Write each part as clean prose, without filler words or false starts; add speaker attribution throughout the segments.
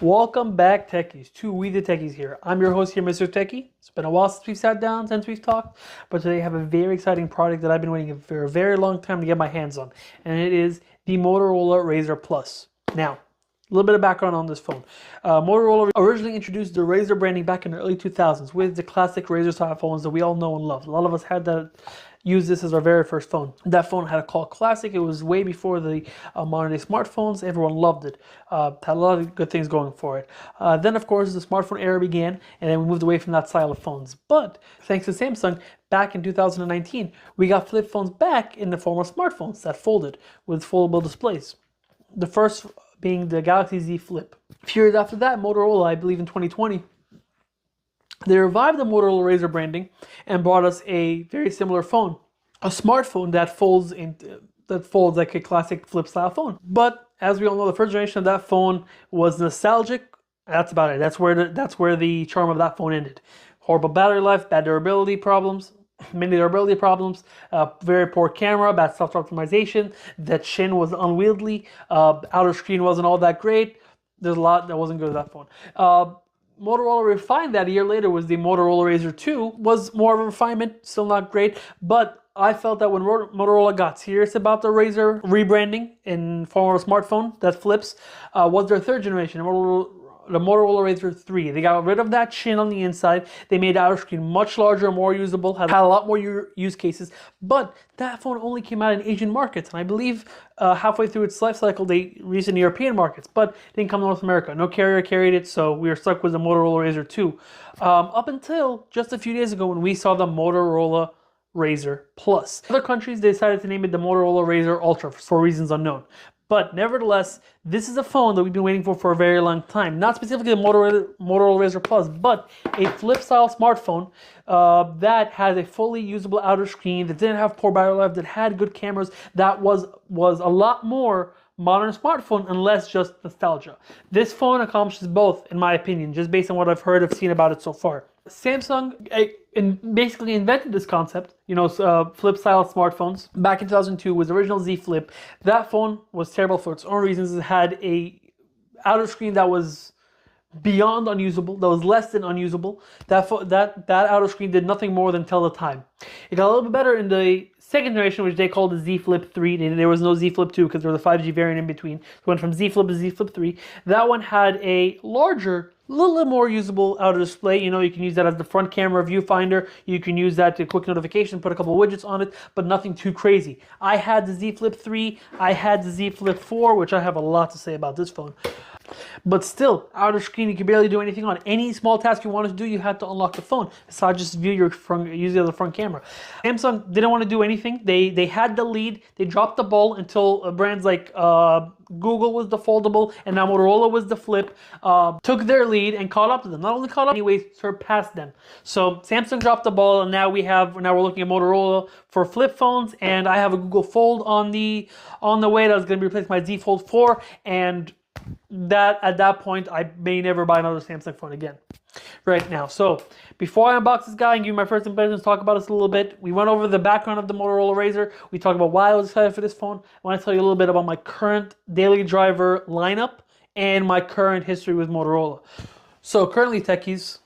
Speaker 1: Welcome back, Techies, to We the Techies here. I'm your host here, Mr. Techie. It's been a while since we've sat down, since we've talked, but today I have a very exciting product that I've been waiting for a very long time to get my hands on, and it is the Motorola RAZR Plus. Now, a little bit of background on this phone. Motorola originally introduced the RAZR branding back in the early 2000s with the classic RAZR style phones that we all know and love. A lot of us had that. Used this as our very first phone. That phone had a call classic. It was way before the modern day smartphones. Everyone loved it. Had a lot of good things going for it. Then of course the smartphone era began, and then we moved away from that style of phones. But thanks to Samsung, back in 2019, we got flip phones back in the form of smartphones that folded with foldable displays. The first being the Galaxy Z Flip. A few years after that, Motorola, I believe in 2020, they revived the Motorola RAZR branding and brought us a very similar phone, a smartphone that folds like a classic flip style phone. But as we all know, the first generation of that phone was nostalgic. That's about it. That's where the charm of that phone ended. Horrible battery life, bad durability problems, many durability problems, very poor camera, bad software optimization. That chin was unwieldy. Outer screen wasn't all that great. There's a lot that wasn't good with that phone. Motorola refined that a year later was the Motorola RAZR 2, was more of a refinement, still not great, but I felt that when Motorola got serious about the RAZR rebranding in form of a smartphone that flips, was their third generation, the Motorola RAZR 3. They got rid of that chin on the inside. They made the outer screen much larger, more usable, had a lot more use cases. But that phone only came out in Asian markets, and I believe halfway through its life cycle, they reached in European markets, but didn't come to North America. No carrier carried it, so we were stuck with the Motorola RAZR 2. Up until just a few days ago when we saw the Motorola RAZR Plus. Other countries decided to name it the Motorola RAZR Ultra for reasons unknown. But nevertheless, this is a phone that we've been waiting for a very long time. Not specifically the Motorola RAZR Plus, but a flip-style smartphone that has a fully usable outer screen, that didn't have poor battery life, that had good cameras, that was a lot more modern smartphone and less just nostalgia. This phone accomplishes both, in my opinion, just based on what I've heard seen about it so far. Samsung basically invented this concept, flip style smartphones back in 2002 with the original Z Flip. That phone was terrible for its own reasons. It had a outer screen that was beyond unusable, that was less than unusable. That outer screen did nothing more than tell the time. It got a little bit better in the second generation, which they called the Z Flip 3. There was no Z Flip 2 because there was a 5G variant in between. So it went from Z Flip to Z Flip 3. That one had a larger, little more usable outer display. You can use that as the front camera viewfinder. You can use that to quick notification, put a couple widgets on it, but nothing too crazy. I had the Z Flip 3. I had the Z Flip 4, which I have a lot to say about this phone. But still, outer screen, you can barely do anything on. Any small task you wanted to do, you had to unlock the phone. So I just view your front, use the front camera. Samsung didn't want to do anything. They had the lead. They dropped the ball until brands like Google was the foldable, and now Motorola was the flip. Took their lead and caught up to them. Not only caught up, anyways, surpassed them. So Samsung dropped the ball, and now we're looking at Motorola for flip phones, and I have a Google Fold on the way that was going to be replaced by Z Fold 4, and that at that point I may never buy another Samsung phone again right now. So before I unbox this guy and give you my first impressions, talk about this a little bit. We went over the background of the Motorola RAZR. We talked about why I was excited for this phone. I want to tell you a little bit about my current daily driver lineup and my current history with Motorola. So currently, Techies,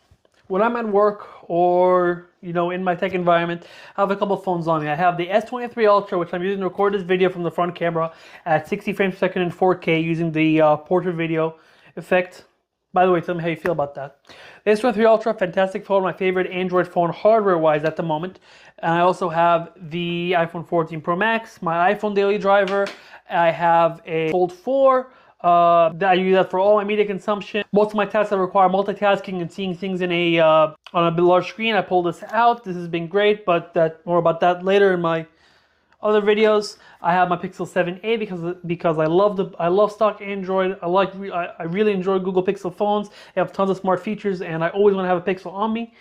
Speaker 1: when I'm at work or in my tech environment, I have a couple of phones on me. I have the S23 Ultra, which I'm using to record this video from the front camera at 60 frames per second in 4K using the portrait video effect. By the way, tell me how you feel about that. The S23 Ultra, fantastic phone, my favorite Android phone hardware-wise at the moment. And I also have the iPhone 14 Pro Max, my iPhone daily driver. I have a Fold 4. I use that for all my media consumption. Most of my tasks that require multitasking and seeing things in on a large screen, I pull this out. This has been great, but more about that later in my other videos. I have my Pixel 7a because I love stock Android. I really enjoy Google Pixel phones. They have tons of smart features, and I always want to have a Pixel on me.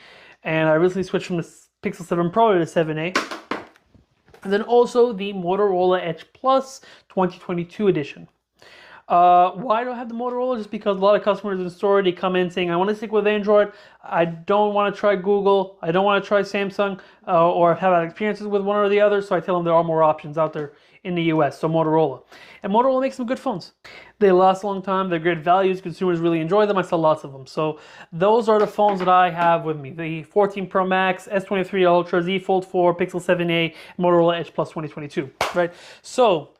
Speaker 1: And I recently switched from the Pixel 7 Pro to the 7a. And then also the Motorola Edge Plus 2022 edition. Why do I have the Motorola? Just because a lot of customers in store, they come in saying, I want to stick with Android. I don't want to try Google. I don't want to try Samsung or have had experiences with one or the other. So I tell them there are more options out there in the US. So Motorola. And Motorola makes some good phones. They last a long time. They're great values. Consumers really enjoy them. I sell lots of them. So those are the phones that I have with me. The 14 Pro Max, S23 Ultra, Z Fold 4, Pixel 7a, Motorola Edge Plus 2022. Right? So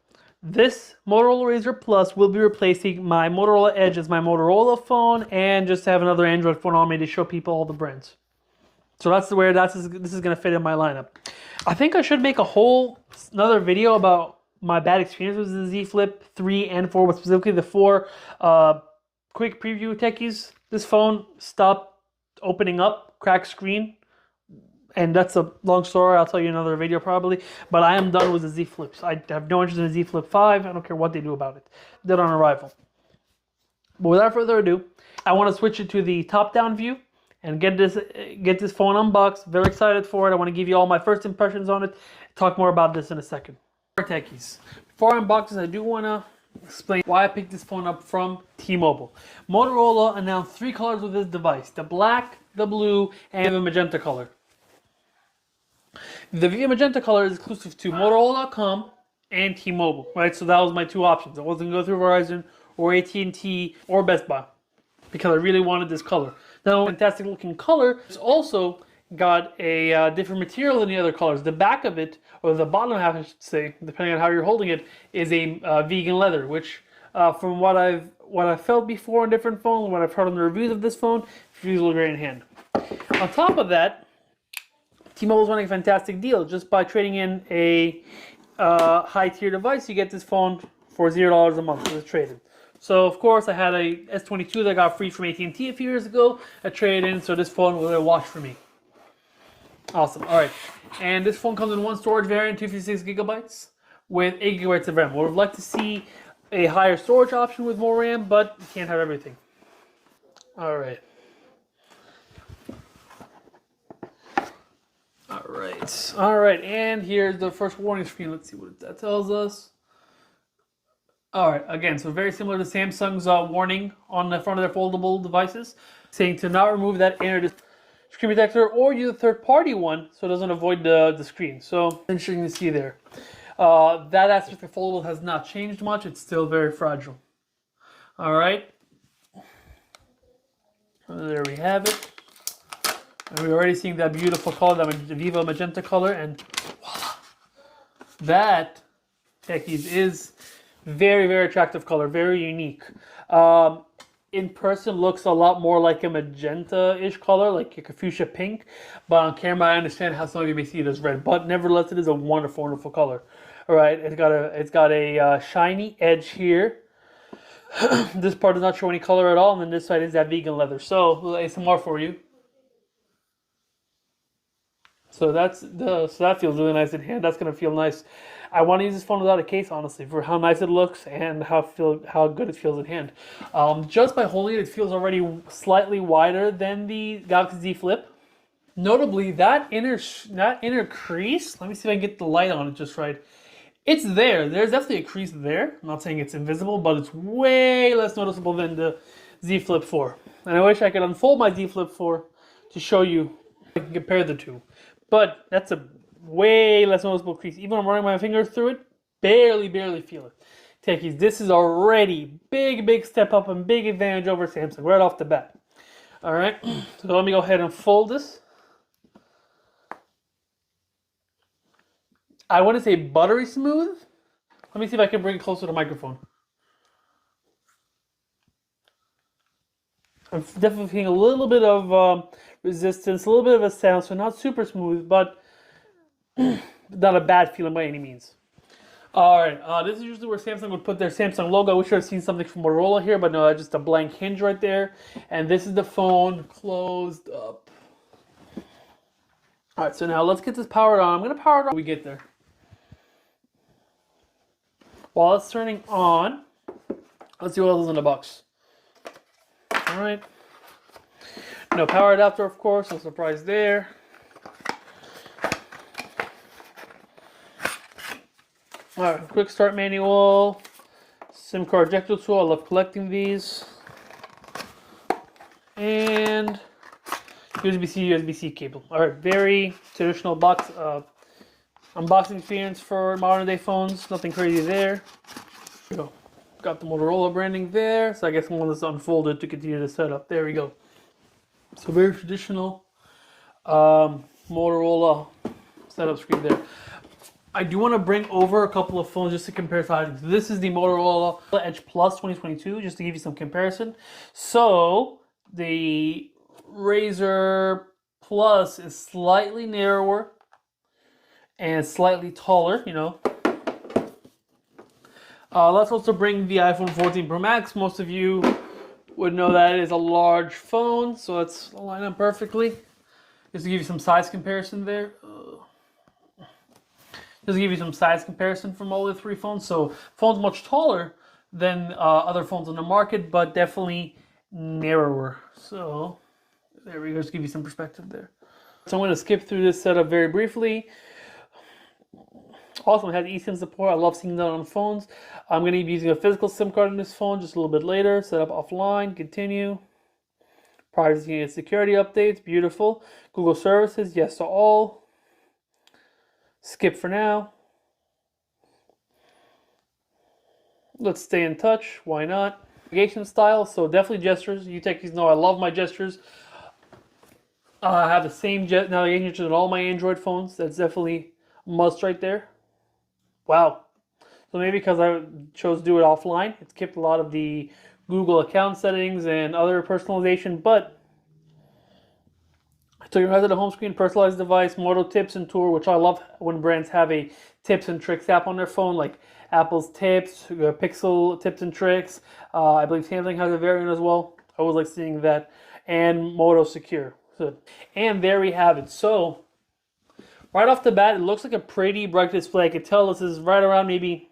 Speaker 1: this Motorola RAZR Plus will be replacing my Motorola Edge as my Motorola phone, and just have another Android phone on me to show people all the brands. So that's where this is going to fit in my lineup. I think I should make another video about my bad experience with the Z Flip 3 and 4, but specifically the 4. Quick preview, techies. This phone stopped opening up, cracked screen. And that's a long story. I'll tell you another video probably. But I am done with the Z Flips. I have no interest in the Z Flip 5. I don't care what they do about it. Dead on arrival. But without further ado, I want to switch it to the top-down view and get this phone unboxed. Very excited for it. I want to give you all my first impressions on it. Talk more about this in a second. Techies. Before I unbox this, I do want to explain why I picked this phone up from T-Mobile. Motorola announced 3 colors with this device: the black, the blue, and the magenta color. The Viva Magenta color is exclusive to Motorola.com and T-Mobile, right? So that was my 2 options. I wasn't going to go through Verizon or AT&T or Best Buy because I really wanted this color. Now, fantastic looking color. It's also got a different material than the other colors. The back of it, or the bottom half, I should say, depending on how you're holding it, is a vegan leather, which from what I've felt before on different phones, what I've heard on the reviews of this phone, feels really great in hand. On top of that, T-Mobile's running a fantastic deal. Just by trading in a high-tier device, you get this phone for $0 a month as a trade-in. So, of course, I had a S22 that I got free from AT&T a few years ago. I traded in, so this phone was a wash for me. Awesome. All right. And this phone comes in one storage variant, 256 gigabytes, with 8 gigabytes of RAM. We would like to see a higher storage option with more RAM, but you can't have everything. All right. All right, and here's the first warning screen. Let's see what that tells us. All right, again, so very similar to Samsung's warning on the front of their foldable devices, saying to not remove that inner screen protector or use a third-party one so it doesn't avoid the screen. So, interesting to see there. That aspect of foldable has not changed much. It's still very fragile. All right. There we have it. And we're already seeing that beautiful color, that Viva Magenta color, and voila. That, techies, is very, very attractive color, very unique. In person, looks a lot more like a magenta-ish color, like a fuchsia pink. But on camera, I understand how some of you may see it as red. But nevertheless, it is a wonderful, wonderful color. All right, it's got a shiny edge here. This part does not show any color at all, and then this side is that vegan leather. So, a little ASMR for you. So that feels really nice in hand. That's gonna feel nice. I want to use this phone without a case, honestly, for how nice it looks and how good it feels in hand. Just by holding it, it feels already slightly wider than the Galaxy Z Flip. Notably, that inner crease. Let me see if I can get the light on it just right. It's there. There's definitely a crease there. I'm not saying it's invisible, but it's way less noticeable than the Z Flip 4. And I wish I could unfold my Z Flip 4 to show you. I can compare the two. But that's a way less noticeable crease. Even when I'm running my fingers through it, barely feel it. Techies, this is already big step up and big advantage over Samsung right off the bat. All right, so let me go ahead and fold this. I want to say buttery smooth. Let me see if I can bring it closer to the microphone. I'm definitely feeling a little bit of resistance, a little bit of a sound, so not super smooth, but not a bad feeling by any means. All right, this is usually where Samsung would put their Samsung logo. I wish I had seen something from Motorola here, but no, just a blank hinge right there. And this is the phone closed up. All right, so now let's get this powered on. I'm going to power it on when we get there. While it's turning on, let's see what else is in the box. All right. No power adapter, of course. No surprise there. All right, quick start manual. SIM card ejector tool. I love collecting these. And USB-C, USB-C cable. All right, very traditional box unboxing experience for modern day phones. Nothing crazy there. Here we go. Got the Motorola branding there. So I guess I'm going to unfold it to continue the setup. There we go. So very traditional Motorola setup screen there. I do want to bring over a couple of phones just to compare sizes. This is the Motorola Edge Plus 2022, just to give you some comparison. So the RAZR Plus is slightly narrower and slightly taller, you know. Let's also bring the iPhone 14 Pro Max. Most of you would know that it is a large phone, so let's line up perfectly. Just to give you some size comparison there. Just to give you some size comparison from all the three phones. So phone's much taller than other phones on the market, but definitely narrower. So there we go, just give you some perspective there. So I'm going to skip through this setup very briefly. Also, it has eSIM support. I love seeing that on phones. I'm going to be using a physical SIM card on this phone just a little bit later. Set up offline, continue. Privacy and security updates, beautiful. Google services, yes to all. Skip for now. Let's stay in touch. Why not? Navigation style. So definitely gestures. You techies know I love my gestures. I have the same navigation gestures on all my Android phones. That's definitely a must right there. Wow. So maybe because I chose to do it offline, it skipped a lot of the Google account settings and other personalization, but so you have the home screen, personalized device, Moto tips and tour, which I love when brands have a tips and tricks app on their phone, like Apple's tips, Pixel tips and tricks. I believe Samsung has a variant as well. I always like seeing that. And Moto secure. And there we have it. So right off the bat, it looks like a pretty bright display. I could tell this is right around maybe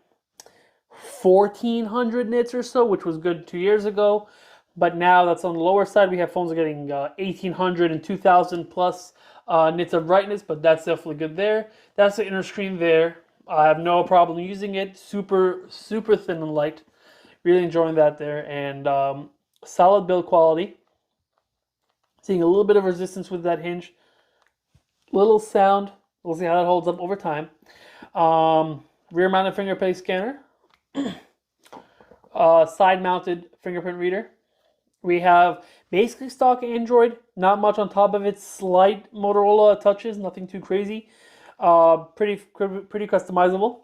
Speaker 1: 1400 nits or so, which was good 2 years ago. But now that's on the lower side. We have phones getting 1800 and 2000 plus nits of brightness, but that's definitely good there. That's the inner screen there. I have no problem using it. Super, super thin and light. Really enjoying that there. And solid build quality. Seeing a little bit of resistance with that hinge. Little sound. We'll see how that holds up over time. Rear-mounted fingerprint scanner. Side-mounted fingerprint reader. We have basically stock Android, not much on top of it, slight Motorola touches, nothing too crazy. Pretty customizable.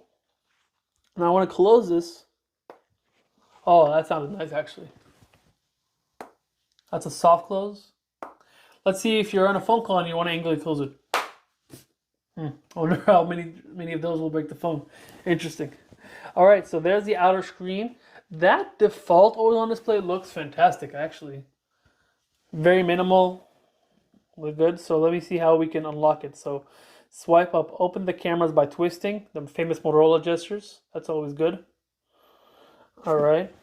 Speaker 1: Now I want to close this. Oh, that sounded nice actually. That's a soft close. Let's see if you're on a phone call and you want to angrily close it. I wonder how many of those will break the phone. Interesting. All right, so there's the outer screen. That default always on display looks fantastic, actually. Very minimal. Look good. So let me see how we can unlock it. So swipe up, open the cameras by twisting, the famous Motorola gestures. That's always good. All right.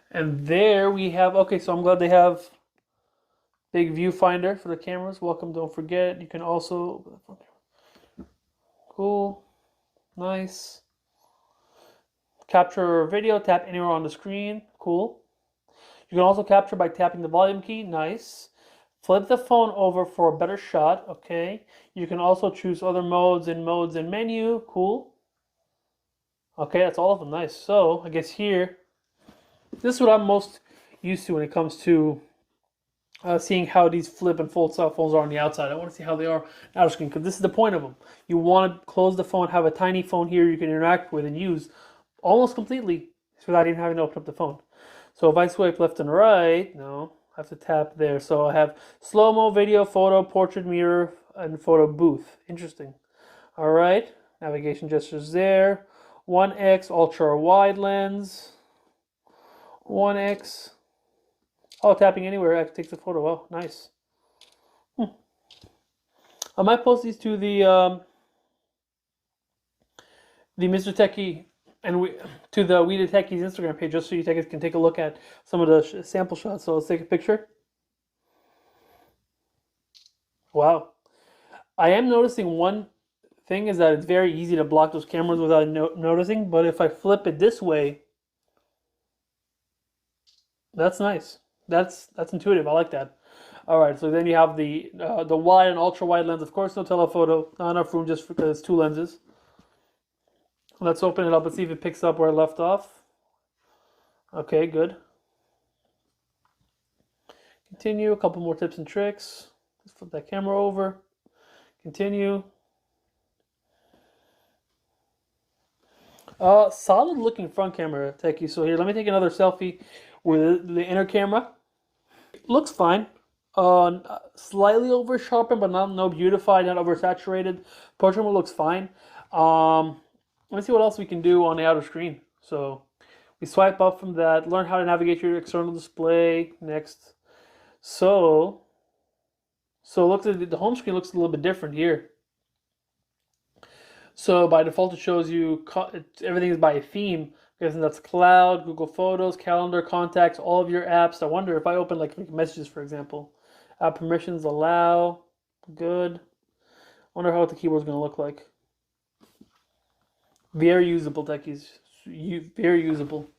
Speaker 1: And there we have, okay, so I'm glad they have big viewfinder for the cameras. Welcome, don't forget. You can also, cool, nice. Capture video, tap anywhere on the screen, cool. You can also capture by tapping the volume key, nice. Flip the phone over for a better shot, okay. You can also choose other modes and menu, cool. Okay, that's all of them, nice. So, I guess here, this is what I'm most used to when it comes to seeing how these flip and fold cell phones are on the outside. I want to see how they are on the outer screen, because this is the point of them. You want to close the phone, have a tiny phone here you can interact with and use almost completely without even having to open up the phone. So if I swipe left and right, no, I have to tap there. So I have slow-mo, video, photo, portrait mirror, and photo booth. Interesting. All right, navigation gestures there. 1x ultra wide lens. 1x. Oh, tapping anywhere actually takes a photo. Oh, nice. I might post these to the Mr. Techie and to the We the Techies Instagram page, just so you techies can take a look at some of the sample shots. So let's take a picture. Wow. I am noticing one Thing is that it's very easy to block those cameras without noticing, but if I flip it this way, that's nice. That's intuitive. I like that. All right, so then you have the wide and ultra wide lens. Of course, no telephoto. Not enough room just because it's two lenses. Let's open it up and see if it picks up where I left off. Okay, good. Continue. A couple more tips and tricks. Let's flip that camera over. Continue. Solid looking front camera, Techie. So here, let me take another selfie with the inner camera. Looks fine. Slightly over sharpened, but no beautified, not oversaturated. Portrait mode looks fine. Let's see what else we can do on the outer screen. So we swipe up from that, learn how to navigate your external display. Next. So looks like the home screen looks a little bit different here. So by default, it shows you everything is by a theme. Because that's cloud, Google Photos, calendar, contacts, all of your apps. I wonder if I open like messages, for example. App permissions, allow, good. I wonder what the keyboard's going to look like. Very usable, Techies. Very usable.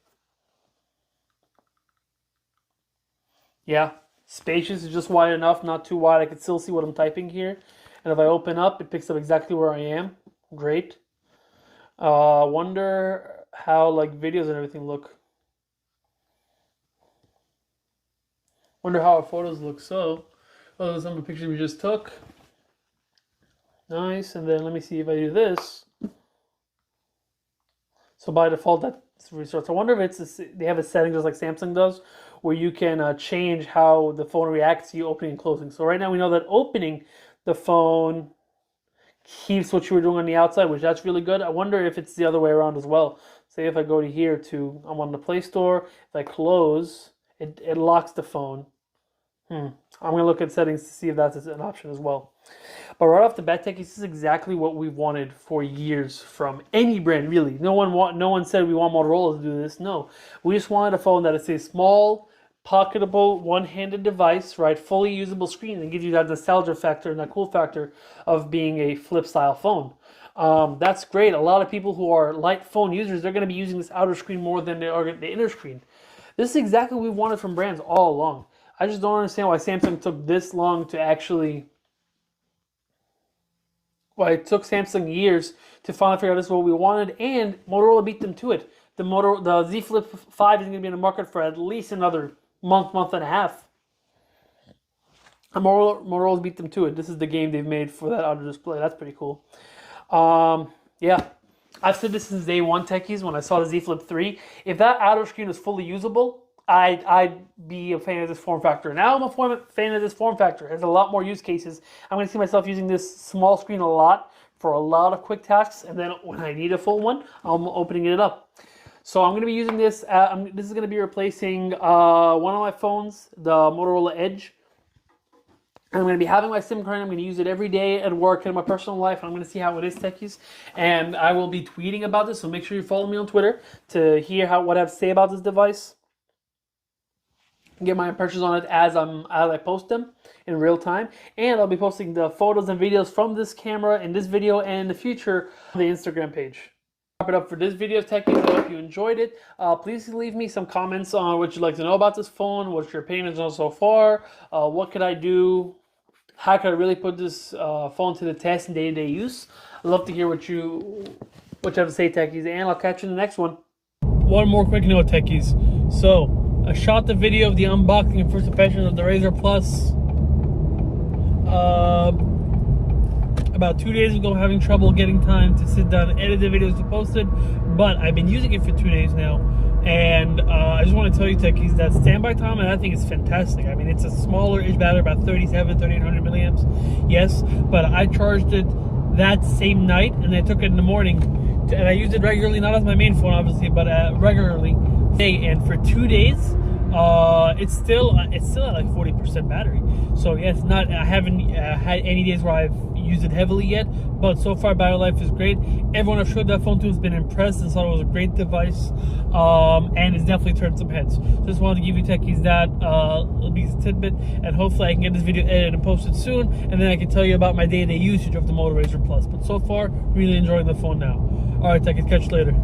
Speaker 1: Yeah, spacious is just wide enough, not too wide. I can still see what I'm typing here. And if I open up, it picks up exactly where I am. Great. Wonder how like videos and everything look. Wonder how our photos look. So, those are some of the pictures we just took. Nice. And then let me see if I do this. So by default, that's restarts. I wonder if they have a setting just like Samsung does, where you can change how the phone reacts to you opening and closing. So right now we know that opening the phone keeps what you were doing on the outside, which that's really good. I wonder if it's the other way around as well. Say if I go to here I'm on the Play Store, if I close, it locks the phone. I'm going to look at settings to see if that's an option as well. But right off the bat, Techies, this is exactly what we've wanted for years from any brand, really. No one said we want Motorola to do this. No, we just wanted a phone that is a small, pocketable, one-handed device, right? Fully usable screen, and gives you that nostalgia factor and that cool factor of being a flip-style phone. That's great. A lot of people who are light phone users, they're going to be using this outer screen more than they are the inner screen. This is exactly what we wanted from brands all along. I just don't understand why Samsung took this long to actually... Why it took Samsung years to finally figure out this is what we wanted, and Motorola beat them to it. The Z Flip 5 is going to be in the market for at least another month and a half. And Motorola beat them to it. This is the game they've made for that outer display. That's pretty cool. Yeah, I've said this since day one, Techies, when I saw the Z Flip 3. If that outer screen was fully usable, I'd be a fan of this form factor. Now I'm a fan of this form factor. It has a lot more use cases. I'm going to see myself using this small screen a lot for a lot of quick tasks, and then when I need a full one, I'm opening it up. So I'm going to be using this. This is going to be replacing one of my phones, the Motorola Edge. I'm going to be having my SIM card. I'm going to use it every day at work and in my personal life. I'm going to see how it is, Techies. And I will be tweeting about this, so make sure you follow me on Twitter to hear what I have to say about this device. Get my impressions on it as I post them in real time. And I'll be posting the photos and videos from this camera in this video and in the future on the Instagram page. Wrap it up for this video, Techies. I hope you enjoyed it. Please leave me some comments on what you'd like to know about this phone, what your opinions on so far, what could I do, how could I really put this phone to the test in day-to-day use. I'd love to hear what you have to say, Techies, and I'll catch you in the next one. One more quick note, Techies. So, I shot the video of the unboxing and first impressions of the RAZR Plus about 2 days ago, having trouble getting time to sit down and edit the videos to post it, but I've been using it for 2 days now, and I just want to tell you, Techies, that standby time, and I think it's fantastic. I mean, it's a smaller-ish battery, about 3800 milliamps, yes, but I charged it that same night, and I took it in the morning, and I used it regularly, not as my main phone, obviously, but regularly. And for 2 days, It's still at like 40% battery. So yeah, it's not. I haven't had any days where I've used it heavily yet, but so far battery life is great. Everyone I've showed that phone to has been impressed and thought it was a great device, and it's definitely turned some heads. Just wanted to give you techies that little piece of tidbit, and hopefully I can get this video edited and posted soon, and then I can tell you about my day-to-day usage of the Moto RAZR Plus. But so far, really enjoying the phone now. All right, techies, catch you later.